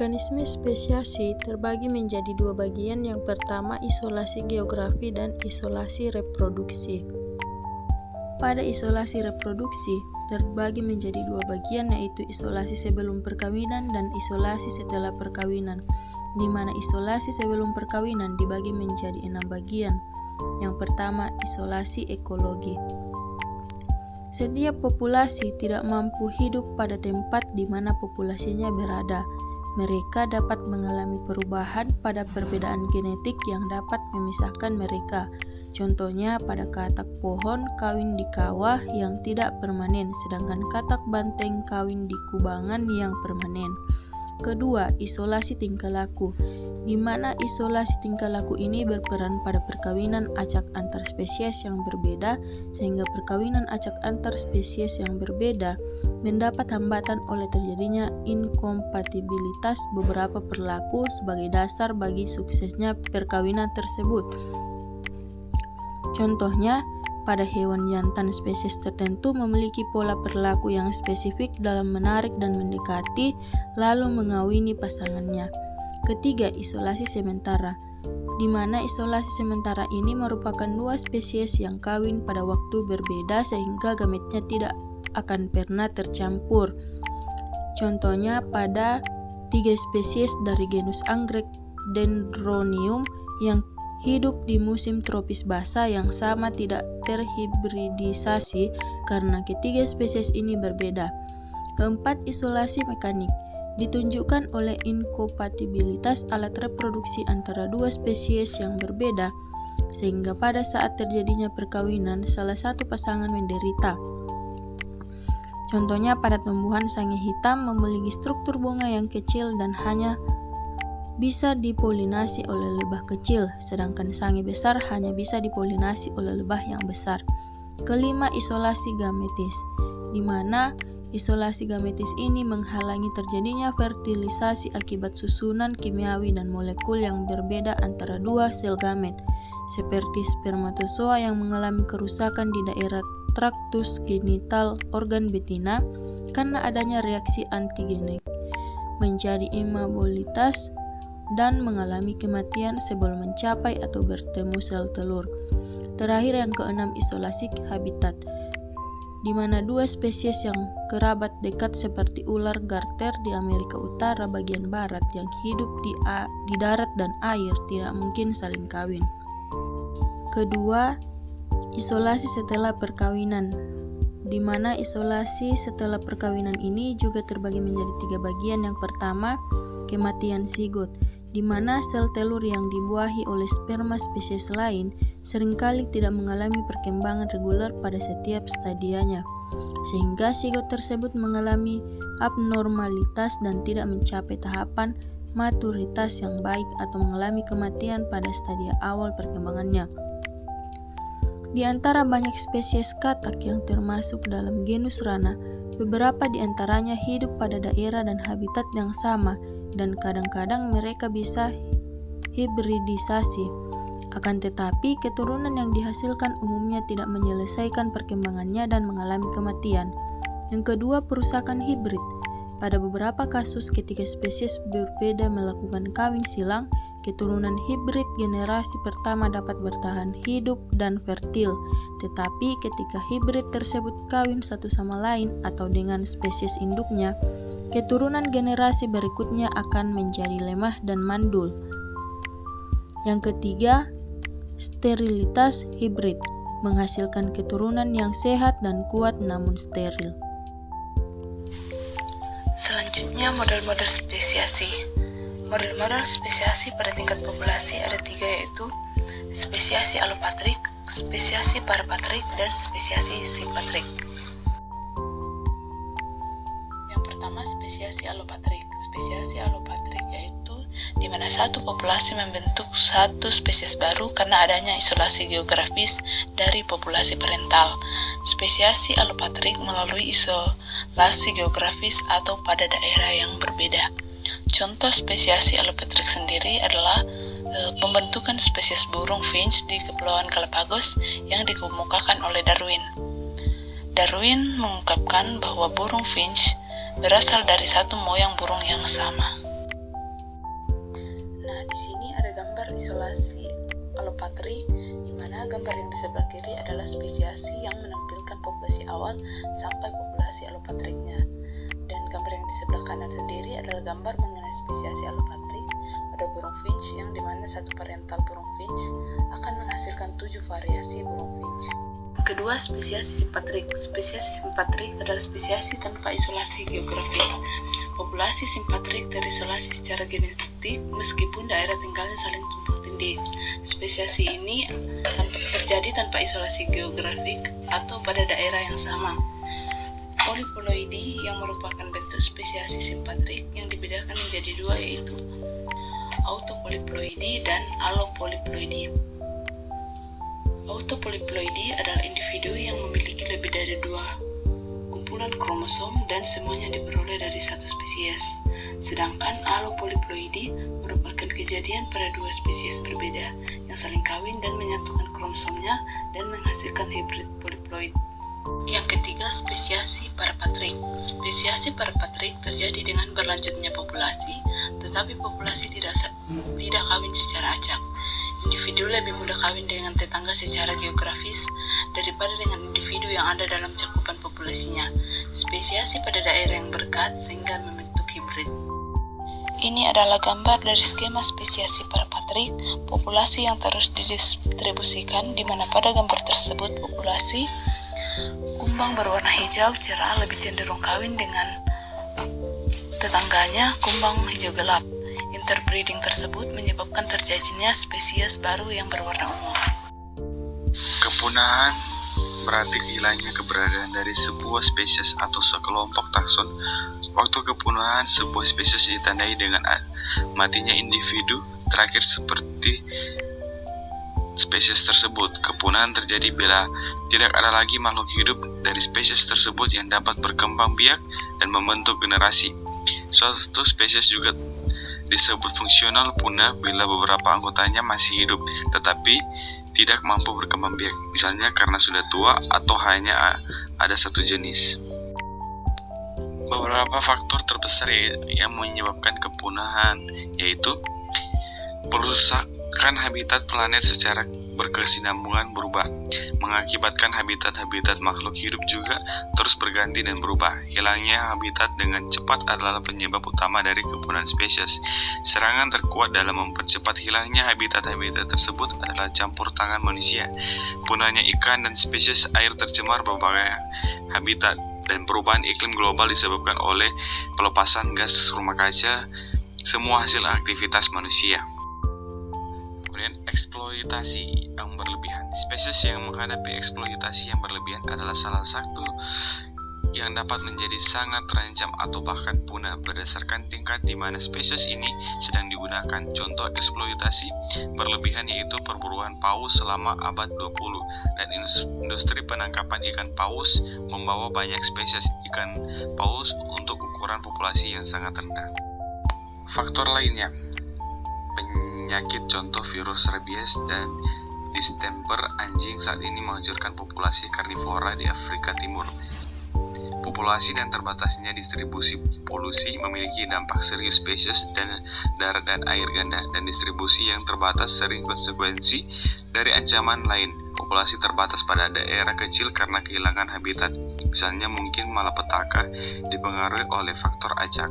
Mekanisme spesiasi terbagi menjadi dua bagian. Yang pertama, isolasi geografi dan isolasi reproduksi. Pada isolasi reproduksi terbagi menjadi dua bagian, yaitu isolasi sebelum perkawinan dan isolasi setelah perkawinan, di mana isolasi sebelum perkawinan dibagi menjadi 6 bagian. Yang pertama, isolasi ekologi. Setiap populasi tidak mampu hidup pada tempat di mana populasinya berada. Mereka dapat mengalami perubahan pada perbedaan genetik yang dapat memisahkan mereka. Contohnya pada katak pohon kawin di kawah yang tidak permanen, sedangkan katak banteng kawin di kubangan yang permanen. Kedua, isolasi tingkah laku, di mana isolasi tingkah laku ini berperan pada perkawinan acak antar spesies yang berbeda, sehingga perkawinan acak antar spesies yang berbeda mendapat hambatan oleh terjadinya inkompatibilitas beberapa perilaku sebagai dasar bagi suksesnya perkawinan tersebut. Contohnya, pada hewan jantan spesies tertentu memiliki pola perilaku yang spesifik dalam menarik dan mendekati, lalu mengawini pasangannya. Ketiga, isolasi sementara, di mana isolasi sementara ini merupakan dua spesies yang kawin pada waktu berbeda sehingga gametnya tidak akan pernah tercampur. Contohnya pada 3 spesies dari genus anggrek Dendronium yang hidup di musim tropis basah yang sama tidak terhibridisasi karena ketiga spesies ini berbeda. Keempat, isolasi mekanik, ditunjukkan oleh inkompatibilitas alat reproduksi antara dua spesies yang berbeda, sehingga pada saat terjadinya perkawinan salah satu pasangan menderita. Contohnya pada tumbuhan sange hitam memiliki struktur bunga yang kecil dan hanya bisa dipolinasi oleh lebah kecil, sedangkan sange besar hanya bisa dipolinasi oleh lebah yang besar. Kelima, isolasi gametis, di mana isolasi gametis ini menghalangi terjadinya fertilisasi akibat susunan kimiawi dan molekul yang berbeda antara dua sel gamet, seperti spermatozoa yang mengalami kerusakan di daerah traktus genital organ betina karena adanya reaksi antigenik menjadi immobilitas dan mengalami kematian sebelum mencapai atau bertemu sel telur. Terakhir, yang keenam, isolasi habitat, di mana dua spesies yang kerabat dekat seperti ular garter di Amerika Utara bagian barat yang hidup di darat dan air tidak mungkin saling kawin. Kedua, isolasi setelah perkawinan, di mana isolasi setelah perkawinan ini juga terbagi menjadi 3 bagian. Yang pertama, kematian zigot, di mana sel telur yang dibuahi oleh sperma spesies lain seringkali tidak mengalami perkembangan reguler pada setiap stadianya, sehingga zigot tersebut mengalami abnormalitas dan tidak mencapai tahapan maturitas yang baik atau mengalami kematian pada stadia awal perkembangannya. Di antara banyak spesies katak yang termasuk dalam genus Rana, beberapa di antaranya hidup pada daerah dan habitat yang sama, dan kadang-kadang mereka bisa hibridisasi. Akan tetapi, keturunan yang dihasilkan umumnya tidak menyelesaikan perkembangannya dan mengalami kematian. Yang kedua, perusakan hibrid. Pada beberapa kasus ketika spesies berbeda melakukan kawin silang, keturunan hibrid generasi pertama dapat bertahan hidup dan fertil. Tetapi ketika hibrid tersebut kawin satu sama lain atau dengan spesies induknya, keturunan generasi berikutnya akan menjadi lemah dan mandul. Yang ketiga, sterilitas hibrid, menghasilkan keturunan yang sehat dan kuat namun steril. Selanjutnya, model-model spesiasi. Model-model spesiasi pada tingkat populasi ada 3, yaitu spesiasi allopatrik, spesiasi parapatrik, dan spesiasi simpatrik. Yang pertama, spesiasi allopatrik. Spesiasi allopatrik yaitu di mana satu populasi membentuk satu spesies baru karena adanya isolasi geografis dari populasi parental. Spesiasi allopatrik melalui isolasi geografis atau pada daerah yang berbeda. Contoh spesiasi allopatrik sendiri adalah pembentukan spesies burung finch di Kepulauan Galapagos yang dikemukakan oleh Darwin. Darwin mengungkapkan bahwa burung finch berasal dari satu moyang burung yang sama. alopatrik, di mana gambar yang di sebelah kiri adalah spesiasi yang menampilkan populasi awal sampai populasi alopatriknya. Dan gambar yang di sebelah kanan sendiri adalah gambar mengenai spesiasi alopatrik pada burung finch, yang dimana satu parental burung finch akan menghasilkan 7 variasi burung finch. Kedua, spesiasi simpatrik. Spesiasi simpatrik adalah spesiasi tanpa isolasi geografik. Populasi simpatrik terisolasi secara genetik meskipun daerah tinggalnya saling tumpang tindih. Spesiasi ini terjadi tanpa isolasi geografik atau pada daerah yang sama. Polyploidy yang merupakan bentuk spesiasi simpatrik yang dibedakan menjadi dua, yaitu autopolyploidy dan allopolyploidy. Autopolyploidy adalah individu yang memiliki lebih dari 2 kumpulan kromosom dan semuanya diperoleh dari satu spesies. Sedangkan allopolyploidy merupakan kejadian pada 2 spesies berbeda yang saling kawin dan menyatukan kromosomnya dan menghasilkan hibrid polyploid. Yang ketiga, spesiasi parapatrik. Spesiasi parapatrik terjadi dengan berlanjutnya populasi, tetapi populasi tidak kawin secara acak. Individu lebih mudah kawin dengan tetangga secara geografis daripada dengan individu yang ada dalam cakupan populasinya. Spesiasi pada daerah yang berdekat sehingga membentuk hibrid. Ini adalah gambar dari skema spesiasi parapatrik, populasi yang terus didistribusikan, di mana pada gambar tersebut populasi kumbang berwarna hijau cerah lebih cenderung kawin dengan tetangganya kumbang hijau gelap. Interbreeding tersebut menyebabkan terjadinya spesies baru yang berwarna ungu. Kepunahan berarti hilangnya keberadaan dari sebuah spesies atau sekelompok takson. Waktu kepunahan sebuah spesies ditandai dengan matinya individu terakhir seperti spesies tersebut. Kepunahan terjadi bila tidak ada lagi makhluk hidup dari spesies tersebut yang dapat berkembang biak dan membentuk generasi. Suatu spesies juga disebut fungsional punah bila beberapa anggotanya masih hidup tetapi tidak mampu berkembang biak, misalnya karena sudah tua atau hanya ada satu jenis. Beberapa faktor terbesar yang menyebabkan kepunahan yaitu perusakan habitat planet secara berkesinambungan berubah, mengakibatkan habitat-habitat makhluk hidup juga terus berganti dan berubah. Hilangnya habitat dengan cepat adalah penyebab utama dari kepunahan spesies. Serangan terkuat dalam mempercepat hilangnya habitat-habitat tersebut adalah campur tangan manusia, punahnya ikan dan spesies air tercemar berbagai habitat, dan perubahan iklim global disebabkan oleh pelepasan gas rumah kaca, semua hasil aktivitas manusia. Kemudian eksploitasi yang berlebihan. Spesies yang menghadapi eksploitasi yang berlebihan adalah salah satu yang dapat menjadi sangat terancam atau bahkan punah berdasarkan tingkat di mana spesies ini sedang digunakan. Contoh eksploitasi berlebihan yaitu perburuan paus selama abad 20 dan industri penangkapan ikan paus membawa banyak spesies ikan paus untuk ukuran populasi yang sangat rendah. Faktor lainnya, penyakit contoh virus rabies dan distemper anjing saat ini menghancurkan populasi karnivora di Afrika Timur. Populasi dan terbatasnya distribusi polusi memiliki dampak serius spesies dan darat dan air ganda, dan distribusi yang terbatas sering konsekuensi dari ancaman lain. Populasi terbatas pada daerah kecil karena kehilangan habitat, misalnya mungkin malapetaka dipengaruhi oleh faktor acak.